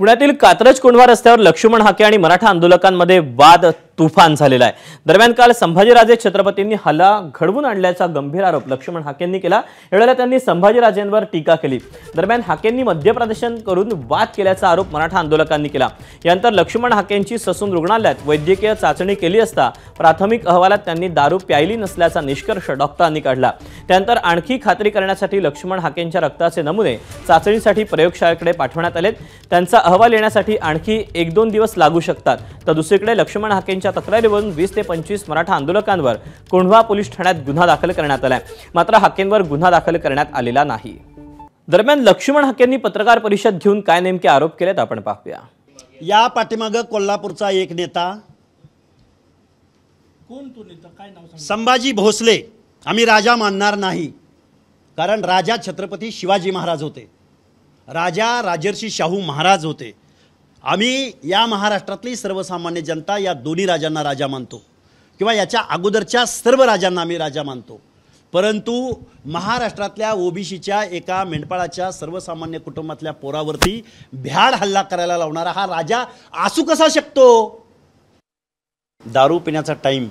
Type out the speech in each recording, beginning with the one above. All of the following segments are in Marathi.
पुण्यातील कात्रज कोंढवा रस्त्यावर लक्ष्मण हाके आणि मराठा आंदोलकांमध्ये वाद तुफान झालेला आहे। दरम्यान काल संभाजीराजे छत्रपतींनी हल्ला घडवून आणल्याचा गंभीर आरोप लक्ष्मण हाकेंनी केला। यावेळेला त्यांनी संभाजीराजेंवर टीका केली। दरम्यान हाकेंनी मध्यप्रदर्शन करून वाद केल्याचा आरोप मराठा आंदोलकांनी केला। यानंतर लक्ष्मण हाकेंची ससून रुग्णालयात वैद्यकीय चाचणी केली असता प्राथमिक अहवालात त्यांनी दारू प्यायली नसल्याचा निष्कर्ष डॉक्टरांनी काढला। त्यानंतर आणखी खात्री करण्यासाठी लक्ष्मण हाकेंच्या रक्ताचे नमुने चाचणीसाठी प्रयोगशाळेकडे पाठवण्यात आले। त्यांचा अहवाल येण्यासाठी आणखी 1-2 दिवस लागू शकतात। तर दुसरीकडे लक्ष्मण हाकेंच्या तक्रारीवरून 20 ते 25 मराठा आंदोलकांवर कोंढवा पोलीस ठाण्यात गुन्हा दाखल करण्यात आलाय। मात्र हाकेंवर गुन्हा दाखल करण्यात आलेला नाही। दरम्यान लक्ष्मण हाकेंनी पत्रकार परिषद घेऊन काय नेमके आरोप केलेत आपण पाहूया। या पाठीमागे कोल्हापूरचा एक नेता, कोण तो नेता, काय नाव सांगा? संभाजी भोसले, आम्ही राजा मानणार नाही, कारण राजा छत्रपती शिवाजी महाराज होते, राजा राजर्षी शाहू महाराज होते। आम्ही या महाराष्ट्रातली सर्वसामान्य जनता या दोन्ही राजांना राजा मानतो किंवा याच्या अगोदरच्या सर्व राजांना आम्ही राजा मानतो। परंतु महाराष्ट्रातल्या ओबीसीच्या एका मेंढपाळाच्या सर्वसामान्य कुटुंबातल्या पोरावरती भ्याड हल्ला करायला लावणारा हा राजा असू कसा शकतो? दारू पिण्याचा टाइम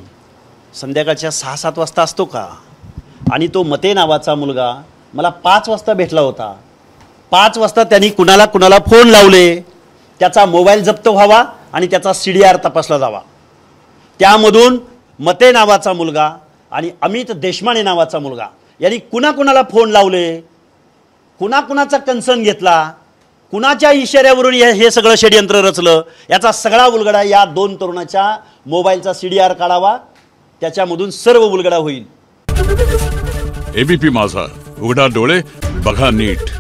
संध्याकाळच्या 6-7 वाजता असतो का? आणि तो मते नावाचा मुलगा मला 5 वाजता भेटला होता। 5 वाजता त्यांनी कुणाला फोन लावले, त्याचा मोबाईल जप्त व्हावा आणि त्याचा CDR तपासला जावा। त्यामधून मते नावाचा मुलगा आणि अमित देशमाने नावाचा मुलगा यांनी कुणाला फोन लावले, कुणाचा कन्सर्न घेतला, कुणाच्या इशाऱ्यावरून हे सगळं षडयंत्र रचलं, याचा सगळा उलगडा या 2 तरुणाच्या मोबाईलचा CDR काढावा, त्याच्यामधून सर्व उलगडा होईल। ABP माझा, उघडा डोळे बघा नीट।